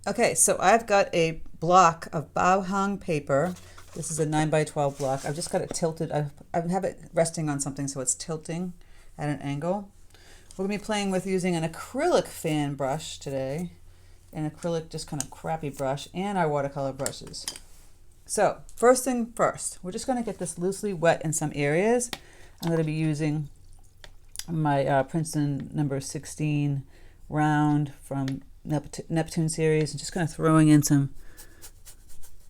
Okay, so I've got a block of bao paper. This is a 9 by 12 block. I've just got it tilted. I have it resting on something, so it's tilting at an angle. We're going to be playing with using an acrylic fan brush today, an acrylic just kind of crappy brush, and our watercolor brushes. So first thing first, we're just going to get this loosely wet in some areas. I'm going to be using my Princeton number 16 round from Neptune series and just kind of throwing in some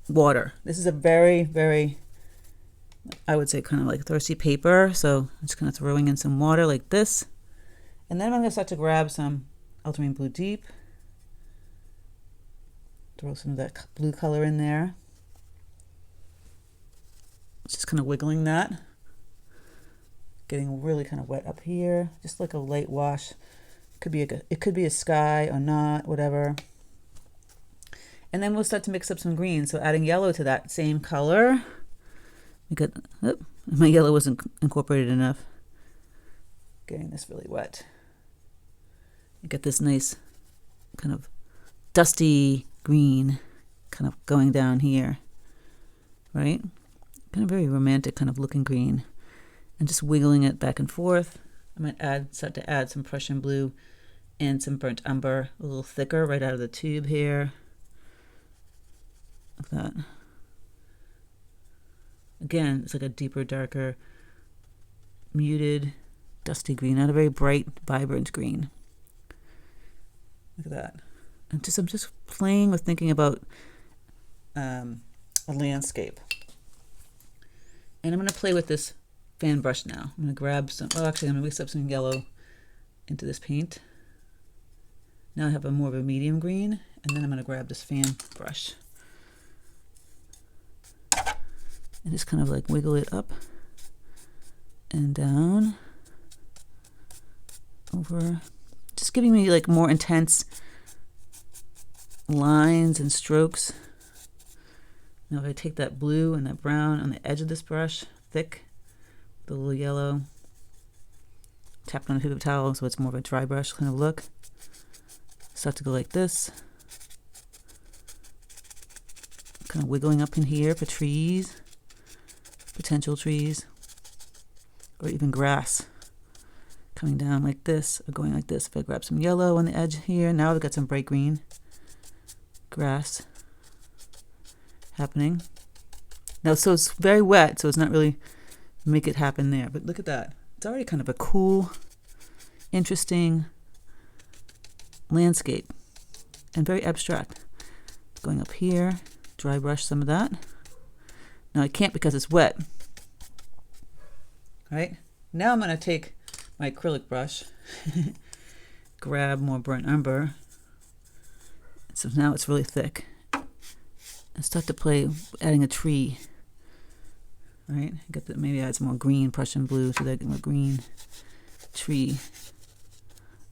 water. This is a very, very, I would say kind of like thirsty paper. So I'm just kind of throwing in some water like this. And then I'm going to start to grab some ultramarine blue deep. Throw some of that blue color in there. Just kind of wiggling that. Getting really kind of wet up here. Just like a light wash. It could be a sky or not, whatever. And then we'll start to mix up some green. So adding yellow to that same color. My yellow wasn't incorporated enough. Getting this really wet. You get this nice kind of dusty green kind of going down here, right? Kind of very romantic kind of looking green. And just wiggling it back and forth. I might start to add some Prussian blue and some burnt umber, a little thicker right out of the tube here. Like that. Again, it's like a deeper, darker, muted, dusty green, not a very bright, vibrant green. Look at that. And I'm just playing with thinking about a landscape. And I'm going to play with this fan brush now. I'm going to grab some, I'm going to mix up some yellow into this paint. Now I have more of a medium green, and then I'm going to grab this fan brush. And just kind of like wiggle it up and down over, just giving me like more intense lines and strokes. Now if I take that blue and that brown on the edge of this brush, thick, the little yellow, tap it on a paper towel so it's more of a dry brush kind of look. Start to go like this. Kind of wiggling up in here for trees, potential trees, or even grass. Coming down like this or going like this. If I grab some yellow on the edge here, now I've got some bright green grass happening. Now, so it's very wet, so it's not really make it happen there. But look at that. It's already kind of a cool, interesting landscape and very abstract. Going up here, dry brush some of that. Now I can't because it's wet. All right. Now I'm going to take my acrylic brush, grab more burnt umber. So now it's really thick. And start to play adding a tree. Right, maybe add some more green, Prussian blue, so that I get more green tree.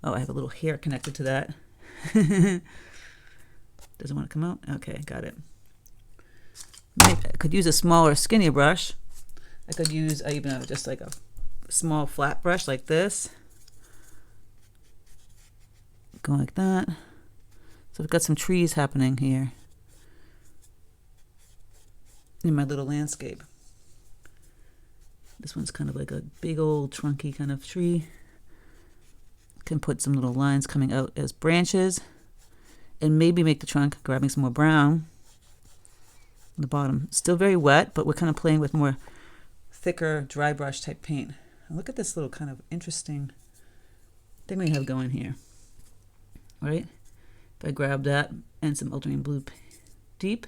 Oh, I have a little hair connected to that. Doesn't want to come out? Okay, got it. Maybe I could use a smaller, skinnier brush. I could use even just like a small flat brush like this. Go like that. So I've got some trees happening here in my little landscape. This one's kind of like a big old trunky kind of tree. Can put some little lines coming out as branches and maybe make the trunk, grabbing some more brown on the bottom. Still very wet, but we're kind of playing with more thicker dry brush type paint. And look at this little kind of interesting thing we have going here. Right? If I grab that and some ultramarine blue deep,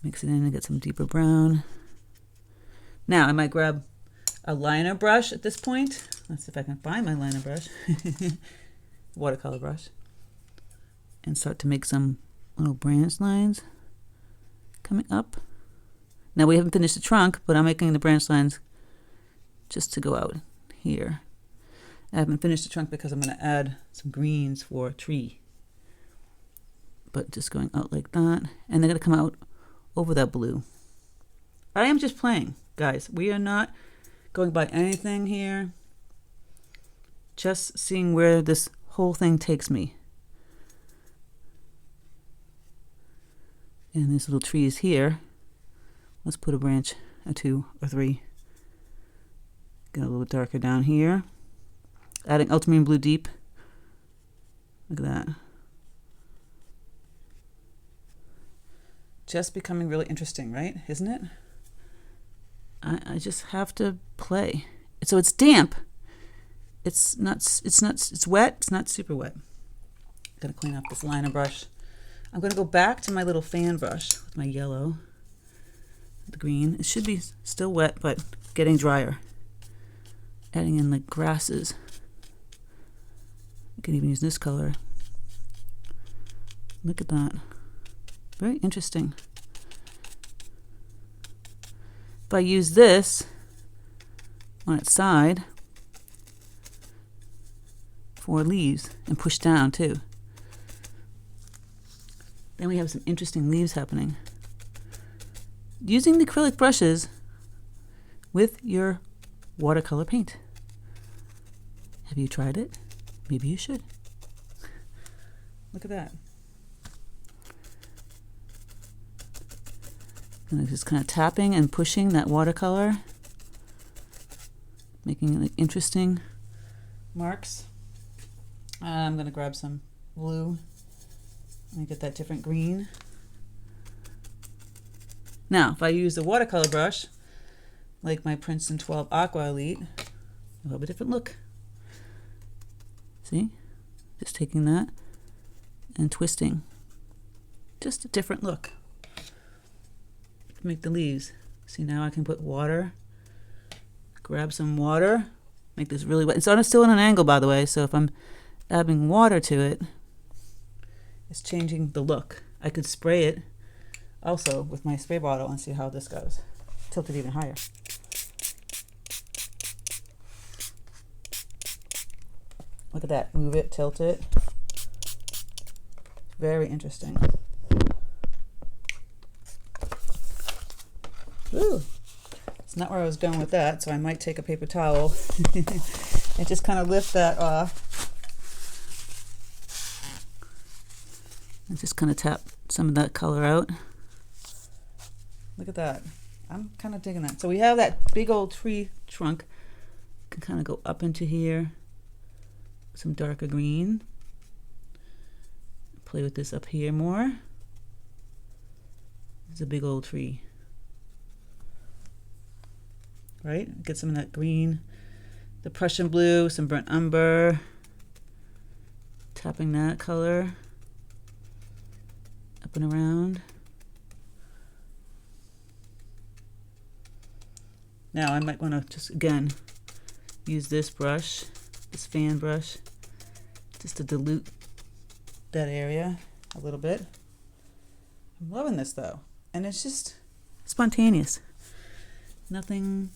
mix it in and get some deeper brown. Now I might grab a liner brush at this point. Let's see if I can find my liner brush. Watercolor brush. And start to make some little branch lines coming up. Now we haven't finished the trunk, but I'm making the branch lines just to go out here. I haven't finished the trunk because I'm going to add some greens for a tree. But just going out like that. And they're going to come out over that blue. I am just playing, guys. We are not going by anything here. Just seeing where this whole thing takes me. And these little trees here. Let's put a branch, or 2 or 3. Get a little darker down here. Adding ultramarine blue deep. Look at that. Just becoming really interesting, right? Isn't it? I just have to play. So it's damp. It's wet. It's not super wet. Gonna clean up this liner brush. I'm gonna go back to my little fan brush with my yellow, the green. It should be still wet, but getting drier. Adding in the grasses. You can even use this color. Look at that. Very interesting. If I use this on its side for leaves and push down too, then we have some interesting leaves happening. Using the acrylic brushes with your watercolor paint. Have you tried it? Maybe you should. Look at that. And just kind of tapping and pushing that watercolor, making like interesting marks. I'm going to grab some blue and get that different green. Now, if I use the watercolor brush, like my Princeton 12 Aqua Elite, you'll have a different look. See? Just taking that and twisting. Just a different look. Make the leaves. See, now I can put water, grab some water, make this really wet. It's still on an angle, by the way, so if I'm adding water to it, it's changing the look. I could spray it also with my spray bottle and see how this goes. Tilt it even higher. Look at that. Move it, tilt it. Very interesting. Ooh, it's not where I was going with that, so I might take a paper towel and just kind of lift that off. And just kind of tap some of that color out. Look at that. I'm kind of digging that. So we have that big old tree trunk. Can kind of go up into here. Some darker green. Play with this up here more. It's a big old tree. Right? Get some of that green, the Prussian blue, some burnt umber. Tapping that color up and around. Now I might want to just again use this brush, this fan brush, just to dilute that area a little bit. I'm loving this though, and it's just spontaneous. Nothing.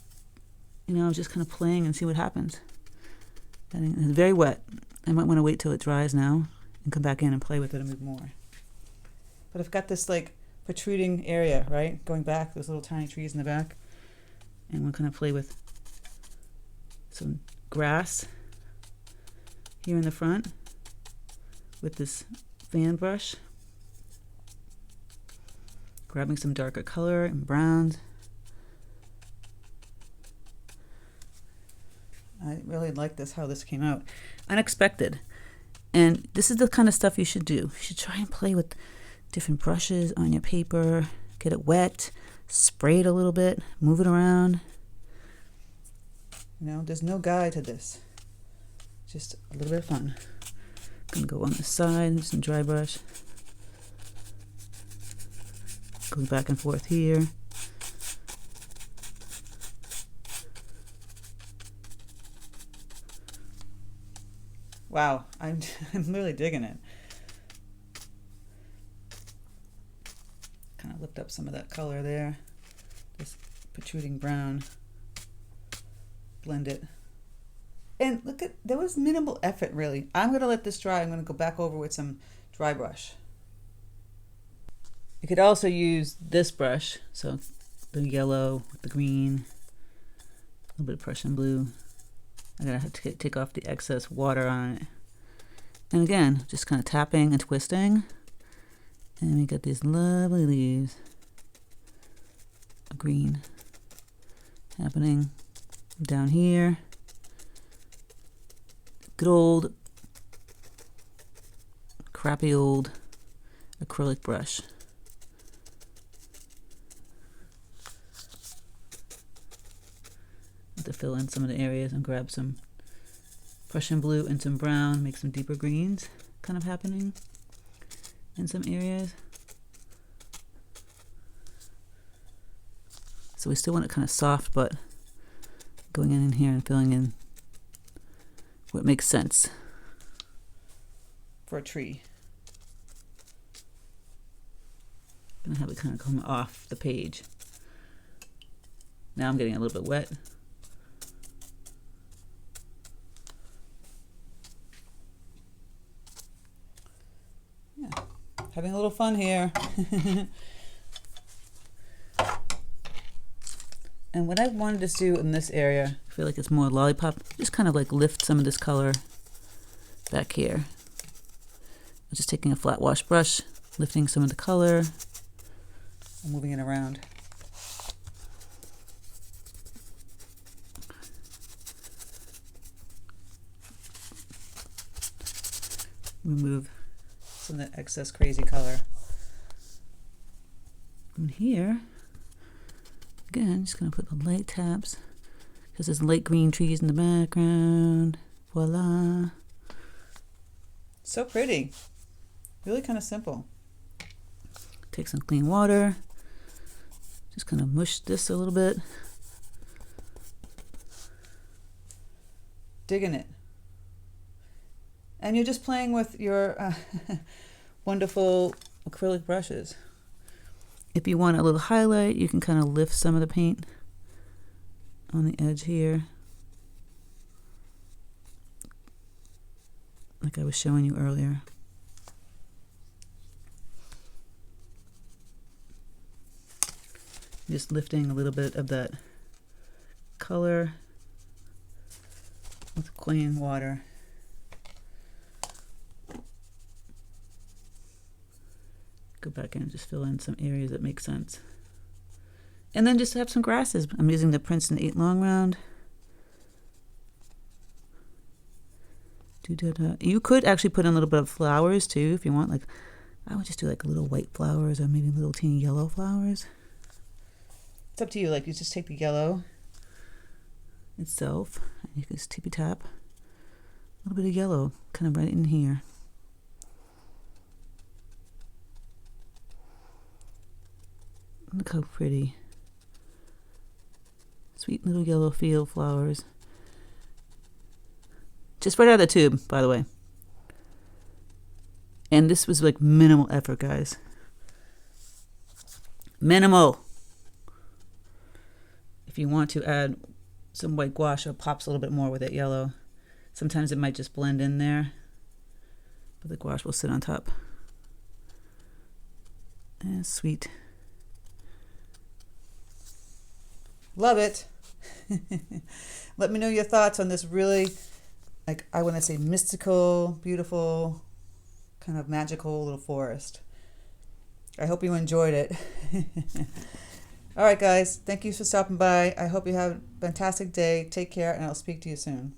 You know, just kind of playing and see what happens. And it's very wet. I might want to wait till it dries now and come back in and play with it and move more. But I've got this like protruding area, right? Going back, those little tiny trees in the back. And we'll kind of play with some grass here in the front with this fan brush. Grabbing some darker color and browns. I really like this, how this came out. Unexpected. And this is the kind of stuff you should do. You should try and play with different brushes on your paper. Get it wet. Spray it a little bit. Move it around. You know, there's no guide to this. Just a little bit of fun. Gonna go on the side, some dry brush. Go back and forth here. Wow, I'm really digging it. Kind of lift up some of that color there. This protruding brown. Blend it. And look at, there was minimal effort really. I'm going to let this dry. I'm going to go back over with some dry brush. You could also use this brush. So the yellow with the green. A little bit of Prussian blue. I'm going to have to take off the excess water on it. And again, just kind of tapping and twisting And we got these lovely leaves of green happening down here. Good old, crappy old acrylic brush. To fill in some of the areas and grab some Prussian blue and some brown, make some deeper greens kind of happening in some areas. So we still want it kind of soft, but going in here and filling in what makes sense for a tree. I'm gonna have it kind of come off the page. Now I'm getting a little bit wet. Yeah, having a little fun here. And what I wanted to do in this area, I feel like it's more lollipop, just kind of like lift some of this color back here. I'm just taking a flat wash brush, lifting some of the color, and moving it around. Remove some of that excess crazy color. And here, again, just gonna put the light taps because there's light green trees in the background. Voila. So pretty. Really kind of simple. Take some clean water. Just kind of mush this a little bit. Digging it. And you're just playing with your wonderful acrylic brushes. If you want a little highlight, you can kind of lift some of the paint on the edge here, like I was showing you earlier. Just lifting a little bit of that color with clean water. Go back in and just fill in some areas that make sense. And then just have some grasses. I'm using the Princeton 8 long round. You could actually put in a little bit of flowers too if you want. Like, I would just do like little white flowers or maybe little teeny yellow flowers. It's up to you. Like, you just take the yellow itself and you can just tippy tap a little bit of yellow kind of right in here. Look how pretty. Sweet little yellow field flowers. Just right out of the tube, by the way. And this was like minimal effort, guys. Minimal. If you want to add some white gouache, it pops a little bit more with that yellow. Sometimes it might just blend in there, but the gouache will sit on top. And sweet. Love it. Let me know your thoughts on this really, like, I want to say mystical, beautiful, kind of magical little forest. I hope you enjoyed it. All right, guys. Thank you for stopping by. I hope you have a fantastic day. Take care, and I'll speak to you soon.